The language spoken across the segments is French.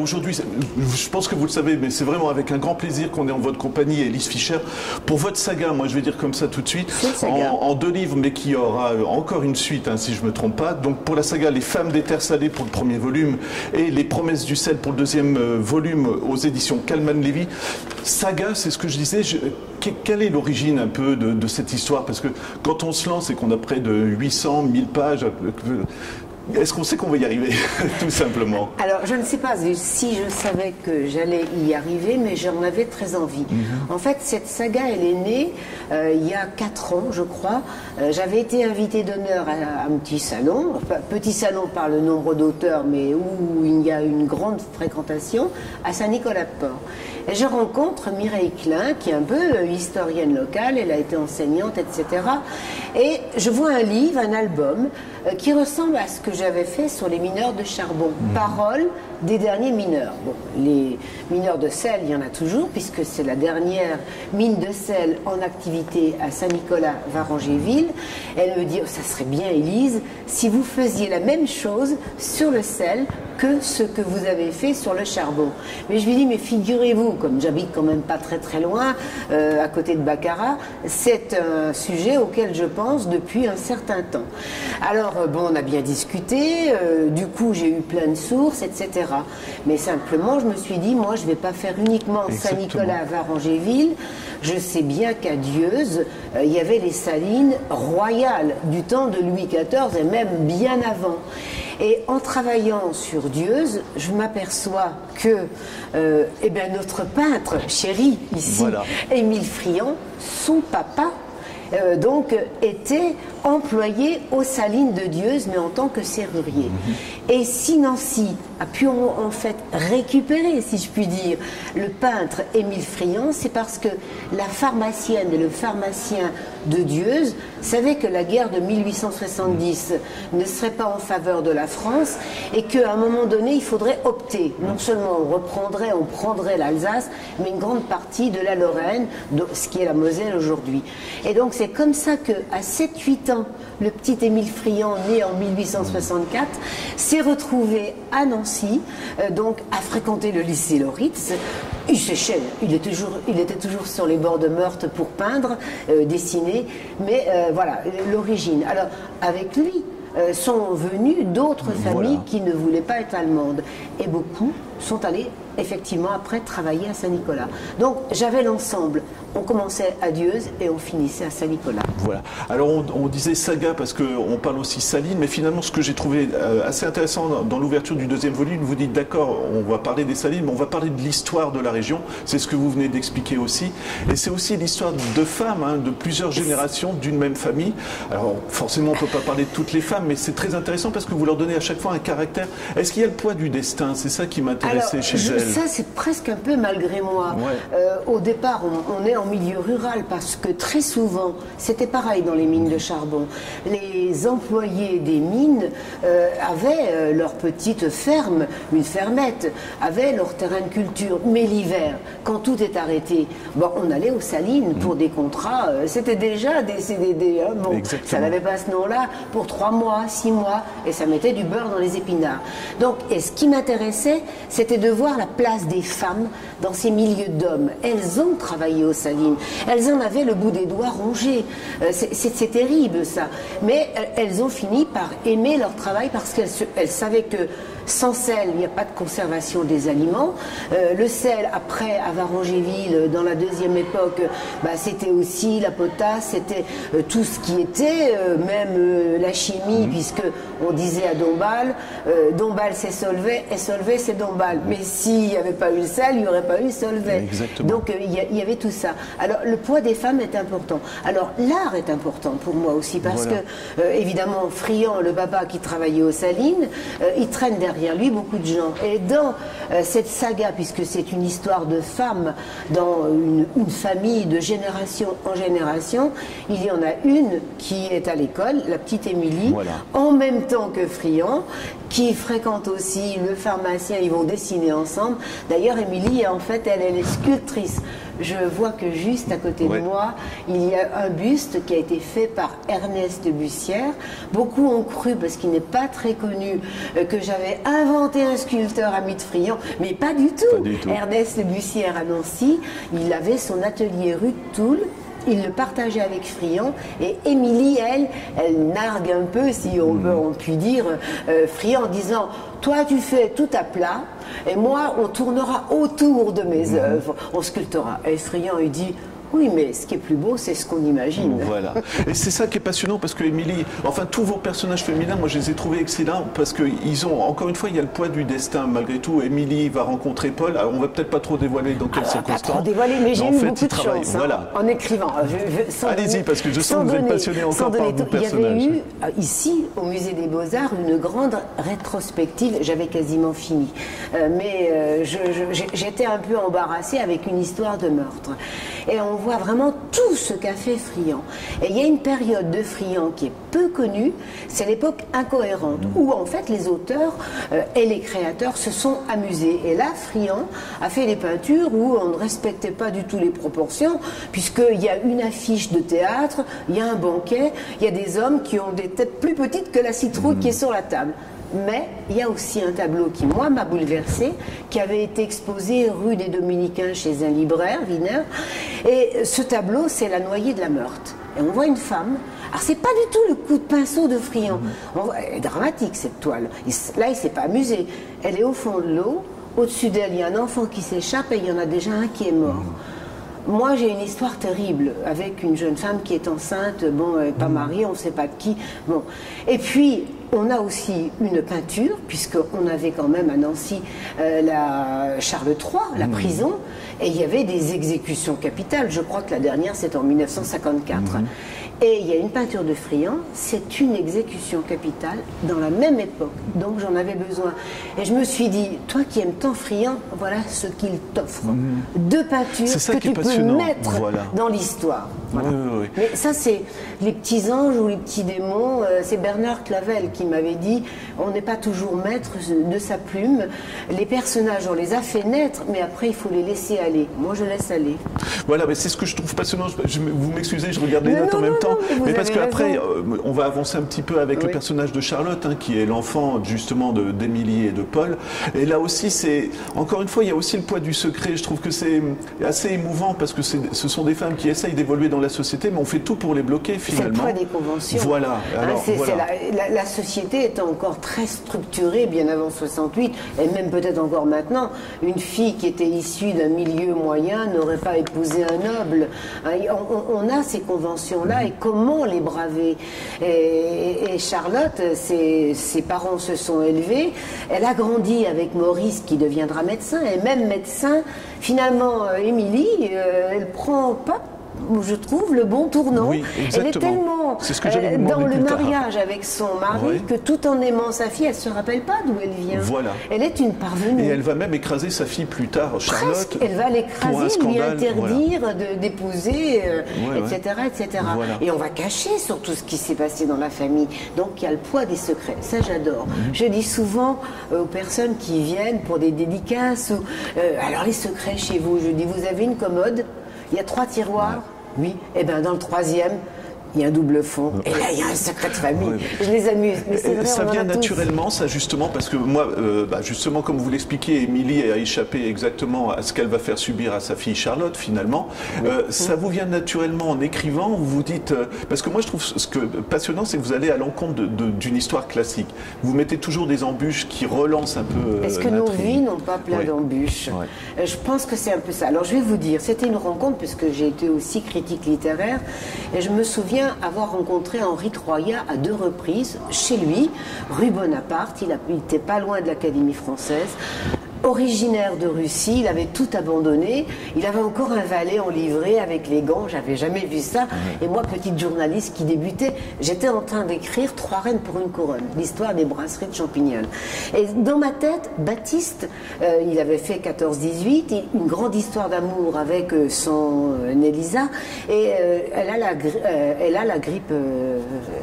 aujourd'hui, je pense que vous le savez, mais c'est vraiment avec un grand plaisir qu'on est en votre compagnie, Elise Fischer, pour votre saga, moi je vais dire comme ça tout de suite, en 2 livres, mais qui aura encore une suite, hein, si je ne me trompe pas. Donc pour la saga Les Femmes des Terres Salées pour le premier volume et Les Promesses du Sel pour le deuxième volume aux éditions Calman Levy. Saga, c'est ce que je disais. Quelle est l'origine un peu de cette histoire? Parce que quand on se lance et qu'on a près de 800, 1000 pages, est-ce qu'on sait qu'on va y arriver, tout simplement? Alors, je ne sais pas si je savais que j'allais y arriver, mais j'en avais très envie. En fait, cette saga, elle est née il y a 4 ans, je crois. J'avais été invitée d'honneur à un petit salon, enfin, petit salon par le nombre d'auteurs, mais où il y a une grande fréquentation, à Saint-Nicolas-de-Port. Et je rencontre Mireille Klein, qui est un peu historienne locale, elle a été enseignante, etc. Et je vois un livre, un album, qui ressemble à ce que j'avais fait sur les mineurs de charbon. Paroles des derniers mineurs. Bon, les mineurs de sel, il y en a toujours, puisque c'est la dernière mine de sel en activité à Saint-Nicolas-Varangéville. Elle me dit, oh, ça serait bien, Élise, si vous faisiez la même chose sur le sel que ce que vous avez fait sur le charbon. Mais je lui dis, mais figurez-vous, comme j'habite quand même pas très très loin, à côté de Baccarat, c'est un sujet auquel je pense depuis un certain temps. Alors, bon, on a bien discuté, du coup j'ai eu plein de sources, etc. Mais simplement, je me suis dit, moi, je ne vais pas faire uniquement Saint-Nicolas-Varangéville. Je sais bien qu'à Dieuze, il y avait les salines royales du temps de Louis XIV et même bien avant. Et en travaillant sur Dieuze, je m'aperçois que eh bien, notre peintre chéri ici, voilà, Émile Friand, son papa, donc était employé aux salines de Dieuze, mais en tant que serrurier. Et si Nancy a pu en fait récupérer, si je puis dire, le peintre Émile Friand, c'est parce que la pharmacienne et le pharmacien de Dieuze savaient que la guerre de 1870 ne serait pas en faveur de la France et qu'à un moment donné, il faudrait opter. Non seulement on prendrait l'Alsace, mais une grande partie de la Lorraine, ce qui est la Moselle aujourd'hui. Et donc c'est comme ça qu'à 7-8 ans, le petit Émile Friand, né en 1864, s'est retrouvé à Nancy, donc à fréquenter le lycée Loritz. Il séchait, il était toujours sur les bords de Meurthe pour peindre, dessiner, mais voilà, l'origine. Alors, avec lui, sont venues d'autres familles qui ne voulaient pas être allemandes. Et beaucoup sont allés effectivement après travailler à Saint-Nicolas. Donc j'avais l'ensemble. On commençait à Dieuze et on finissait à Saint-Nicolas. Voilà. Alors on disait saga parce qu'on parle aussi saline, mais finalement ce que j'ai trouvé assez intéressant dans l'ouverture du deuxième volume, vous dites d'accord, on va parler des salines, mais on va parler de l'histoire de la région. C'est ce que vous venez d'expliquer aussi. Et c'est aussi l'histoire de femmes, hein, de plusieurs générations d'une même famille. Alors forcément on ne peut pas parler de toutes les femmes, mais c'est très intéressant parce que vous leur donnez à chaque fois un caractère. Est-ce qu'il y a le poids du destin? C'est ça qui m'intéressait chez elle. Ça c'est presque un peu malgré moi. Ouais. Au départ on est en milieu rural parce que très souvent, c'était pareil dans les mines de charbon, les employés des mines avaient leur petite ferme, une fermette, avaient leur terrain de culture, mais l'hiver, quand tout est arrêté, bon, on allait aux salines pour des contrats, c'était déjà des CDD, hein, bon, ça n'avait pas ce nom-là, pour 3 mois, 6 mois, et ça mettait du beurre dans les épinards. Donc, et ce qui m'intéressait, c'était de voir la place des femmes dans ces milieux d'hommes. Elles ont travaillé aux salines. Elles en avaient le bout des doigts rongé. C'est terrible ça. Mais elles ont fini par aimer leur travail parce qu'elles savaient que sans sel, il n'y a pas de conservation des aliments. Le sel, après, à Varangéville, dans la deuxième époque, bah, c'était aussi la potasse, c'était tout ce qui était, même la chimie, puisque on disait à Dombasle, Dombasle c'est Solvay, et Solvay c'est Dombasle. Mais s'il n'y avait pas eu le sel, il n'y aurait pas eu Solvay. Exactement. Donc il y avait tout ça. Alors le poids des femmes est important. Alors l'art est important pour moi aussi, parce que, évidemment, Friand, le papa qui travaillait aux salines, il traîne derrière lui beaucoup de gens. Et dans cette saga, puisque c'est une histoire de femmes dans une famille de génération en génération, il y en a une qui est à l'école, la petite Émilie, en même temps que Friand, qui fréquente aussi le pharmacien, ils vont dessiner ensemble. D'ailleurs, Émilie, en fait, elle est sculptrice. Je vois que juste à côté de moi, il y a un buste qui a été fait par Ernest Bussière. Beaucoup ont cru, parce qu'il n'est pas très connu, que j'avais inventé un sculpteur ami de Friant, mais pas du tout. Ernest Bussière à Nancy, il avait son atelier rue de Toul. Il le partageait avec Friant, et Émilie, elle nargue un peu, si on peut dire, Friant en disant « Toi, tu fais tout à plat, et moi, on tournera autour de mes œuvres, on sculptera. » Et Friant, il dit « Oui, mais ce qui est plus beau, c'est ce qu'on imagine. » Voilà. Et c'est ça qui est passionnant, parce que Émilie, enfin tous vos personnages féminins, moi je les ai trouvés excellents, parce qu'ils ont, encore une fois, il y a le poids du destin malgré tout. Émilie va rencontrer Paul. Alors on va peut-être pas trop dévoiler dans quelles circonstances. Pas trop dévoiler, mais j'ai eu beaucoup de chance voilà. En écrivant. Allez-y, parce que je sens que vous êtes passionné encore par vos personnages. Il y avait eu, ici, au Musée des Beaux-Arts, une grande rétrospective. J'avais quasiment fini. Mais j'étais un peu embarrassée avec une histoire de meurtre. Et on voit vraiment tout ce qu'a fait Friant. Et il y a une période de Friant qui est peu connue, c'est l'époque incohérente, où en fait les auteurs et les créateurs se sont amusés. Et là, Friant a fait des peintures où on ne respectait pas du tout les proportions, puisqu'il y a une affiche de théâtre, il y a un banquet, il y a des hommes qui ont des têtes plus petites que la citrouille qui est sur la table. Mais il y a aussi un tableau qui, moi, m'a bouleversée, qui avait été exposé rue des Dominicains chez un libraire, Wiener. Et ce tableau, c'est La noyée de la Meurthe. Et on voit une femme. Alors, c'est pas du tout le coup de pinceau de Friant. Elle est dramatique, cette toile. Là, il ne s'est pas amusé. Elle est au fond de l'eau. Au-dessus d'elle, il y a un enfant qui s'échappe et il y en a déjà un qui est mort. Moi, j'ai une histoire terrible avec une jeune femme qui est enceinte, bon, pas mariée, on ne sait pas de qui. Bon. Et puis, on a aussi une peinture, puisqu'on avait quand même à Nancy la Charles III, la prison, et il y avait des exécutions capitales. Je crois que la dernière, c'est en 1954. Et il y a une peinture de Friant, c'est une exécution capitale dans la même époque. Donc j'en avais besoin. Et je me suis dit, toi qui aimes tant Friant, voilà ce qu'il t'offre. Deux peintures que tu peux mettre dans l'histoire. Voilà. Mais ça, c'est les petits anges ou les petits démons. C'est Bernard Clavel qui m'avait dit, on n'est pas toujours maître de sa plume. Les personnages, on les a fait naître, mais après, il faut les laisser aller. Moi, je laisse aller. Voilà, mais c'est ce que je trouve passionnant. Vous m'excusez, je regarde les notes en même temps. Mais parce qu'après, on va avancer un petit peu avec le personnage de Charlotte, hein, qui est l'enfant justement d'Émilie et de Paul. Et là aussi, c'est encore une fois, il y a aussi le poids du secret. Je trouve que c'est assez émouvant parce que ce sont des femmes qui essayent d'évoluer dans la société, mais on fait tout pour les bloquer finalement. C'est le poids des conventions. Voilà. Alors, la société étant encore très structurée, bien avant 68, et même peut-être encore maintenant, une fille qui était issue d'un milieu moyen n'aurait pas épousé un noble. On a ces conventions-là. Et comment les braver? Et Charlotte, ses parents se sont élevés. Elle a grandi avec Maurice qui deviendra médecin. Et même médecin, finalement, Émilie, elle prend pas, je trouve, le bon tournant. Oui, elle est tellement dans le mariage avec son mari que tout en aimant sa fille, elle ne se rappelle pas d'où elle vient. Voilà. Elle est une parvenue. Et elle va même écraser sa fille plus tard, Charlotte. Presque. Elle va l'écraser, lui interdire d'épouser, etc. etc. Voilà. Et on va cacher sur tout ce qui s'est passé dans la famille. Donc il y a le poids des secrets. Ça, j'adore. Je dis souvent aux personnes qui viennent pour des dédicaces, alors les secrets chez vous, je dis, vous avez une commode, il y a 3 tiroirs. Oui. Et bien dans le 3e, il y a un double fond. Et là, il y a un secret de famille. Je les amuse. Mais c'est vrai, ça vient naturellement, ça, justement, parce que moi, justement, comme vous l'expliquez, Émilie a échappé exactement à ce qu'elle va faire subir à sa fille Charlotte, finalement. Ça vous vient naturellement en écrivant, vous vous dites... parce que moi, je trouve ce que passionnant, c'est que vous allez à l'encontre d'une histoire classique. Vous mettez toujours des embûches qui relancent un peu... Est-ce que nos vies n'ont pas plein d'embûches? Je pense que c'est un peu ça. Alors, je vais vous dire, c'était une rencontre, puisque j'ai été aussi critique littéraire, et je me souviens avoir rencontré Henri Troyat à 2 reprises chez lui, rue Bonaparte. Il n'était pas loin de l'Académie française. originaire de Russie, il avait tout abandonné, il avait encore un valet en livrée avec les gants, j'avais jamais vu ça, et moi, petite journaliste qui débutait, j'étais en train d'écrire 3 reines pour une couronne, l'histoire des brasseries de Champignelles. Et dans ma tête, Baptiste, il avait fait 14-18, une grande histoire d'amour avec son Elisa, et elle a la grippe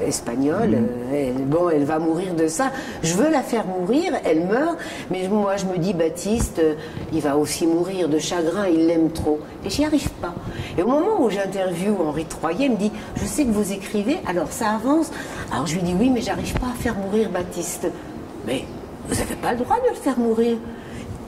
espagnole, elle va mourir de ça, je veux la faire mourir, elle meurt, mais moi je me dis, Baptiste, il va aussi mourir de chagrin, il l'aime trop. Et j'y arrive pas. Et au moment où j'interviewe Henri Troyer, il me dit, je sais que vous écrivez, alors ça avance. Alors je lui dis, oui, mais j'arrive pas à faire mourir Baptiste. Mais vous n'avez pas le droit de le faire mourir.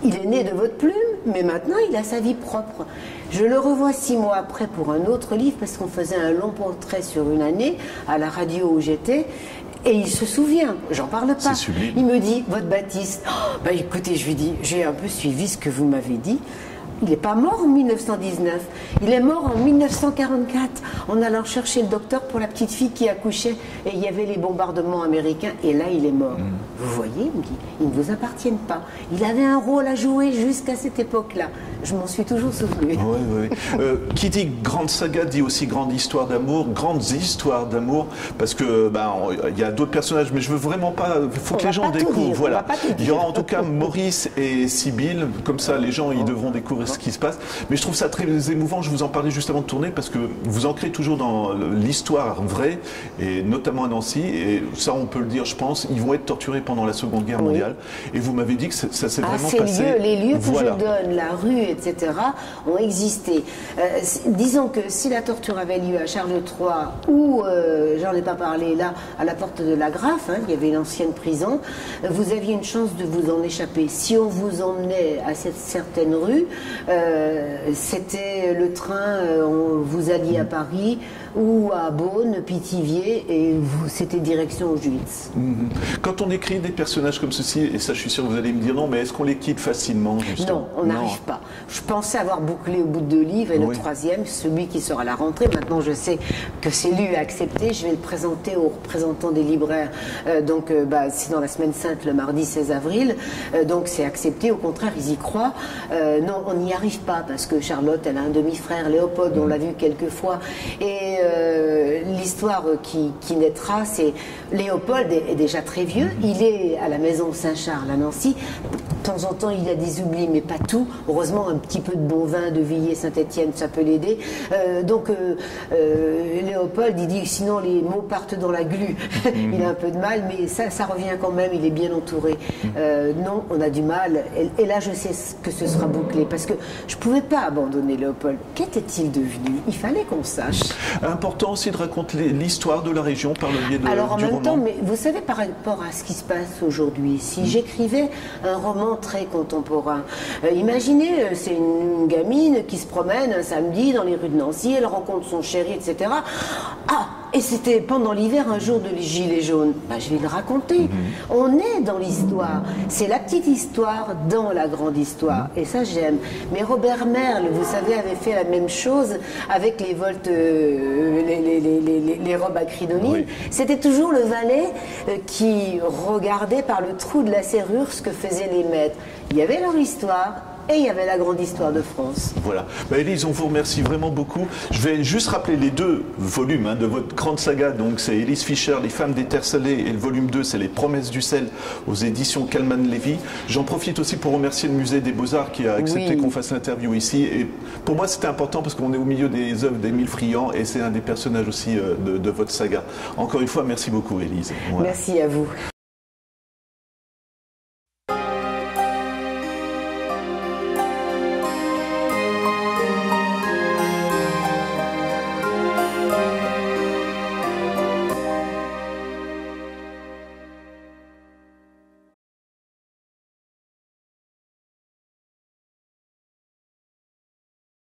Il est né de votre plume, mais maintenant il a sa vie propre. Je le revois 6 mois après pour un autre livre, parce qu'on faisait un long portrait sur une année, à la radio où j'étais. Et il se souvient, j'en parle pas. Il me dit, votre Baptiste, oh, bah écoutez, je lui dis, j'ai un peu suivi ce que vous m'avez dit. Il n'est pas mort en 1919, il est mort en 1944 en allant chercher le docteur pour la petite fille qui accouchait et il y avait les bombardements américains et là il est mort. Vous voyez, il me dit, ils ne vous appartiennent pas. Il avait un rôle à jouer jusqu'à cette époque-là. Je m'en suis toujours souvenu. Oui, oui. Qui dit grande saga dit aussi grande histoire d'amour, grandes histoires d'amour, parce que il y a d'autres personnages, mais je veux vraiment pas. Il faut que les gens découvrent. Voilà. Il y aura en tout cas Maurice et Sibylle, comme ça les gens ils devront découvrir ce qui se passe. Mais je trouve ça très émouvant. Je vous en parlais juste avant de tourner parce que vous ancrez toujours dans l'histoire vraie et notamment à Nancy. Et ça, on peut le dire, je pense. Ils vont être torturés pendant la Seconde Guerre mondiale. Et vous m'avez dit que ça s'est vraiment passé. Les lieux que je donne, la rue, etc., ont existé. Disons que si la torture avait lieu à Charles III ou, j'en ai pas parlé là, à la porte de la Graffe, il y avait l'ancienne prison, vous aviez une chance de vous en échapper. Si on vous emmenait à cette certaine rue, c'était le train, vous alliez à Paris ou à Beaune, Pithiviers, et c'était direction Auschwitz. Quand on écrit des personnages comme ceci, et ça je suis sûr que vous allez me dire non, mais est-ce qu'on les quitte facilement justement? Non, on n'arrive pas. Je pensais avoir bouclé au bout de 2 livres, et le 3e, celui qui sera à la rentrée, maintenant je sais que c'est lu et accepté, je vais le présenter aux représentants des libraires, c'est dans la semaine sainte, le mardi 16 avril, donc c'est accepté, au contraire, ils y croient. Non, on n'y arrive pas, parce que Charlotte, elle a un demi-frère, Léopold, on l'a vu quelques fois, et l'histoire qui naîtra, c'est Léopold est déjà très vieux, il est à la maison Saint-Charles à Nancy, de temps en temps il a des oublis mais pas tout, heureusement un petit peu de bon vin de Villiers Saint-Étienne ça peut l'aider, Léopold il dit sinon les mots partent dans la glu, il a un peu de mal mais ça revient quand même, il est bien entouré. Non, on a du mal et là je sais que ce sera bouclé parce que je pouvais pas abandonner Léopold. Qu'était-il devenu? Il fallait qu'on sache. Important aussi de raconter l'histoire de la région par le biais de Alors en du même roman. temps, mais vous savez par rapport à ce qui se passe aujourd'hui, si j'écrivais un roman très contemporain, imaginez, c'est une gamine qui se promène un samedi dans les rues de Nancy, elle rencontre son chéri, etc. Ah, et c'était pendant l'hiver, un jour de gilets jaunes. Je vais le raconter. On est dans l'histoire. C'est la petite histoire dans la grande histoire. Et ça, j'aime. Mais Robert Merle, vous savez, avait fait la même chose avec les voltes, les robes à crinoline. Oui. C'était toujours le valet qui regardait par le trou de la serrure ce que faisaient les maîtres. Il y avait leur histoire. Et il y avait la grande histoire de France. Voilà. Élise, on vous remercie vraiment beaucoup. Je vais juste rappeler les 2 volumes de votre grande saga. Donc, c'est Élise Fischer, Les femmes des terres salées, et le volume 2, c'est Les promesses du sel aux éditions Calman-Lévy. J'en profite aussi pour remercier le Musée des Beaux-Arts qui a accepté qu'on fasse l'interview ici. Et pour moi, c'était important parce qu'on est au milieu des œuvres d'Émile Friand et c'est un des personnages aussi de votre saga. Encore une fois, merci beaucoup, Élise. Voilà. Merci à vous.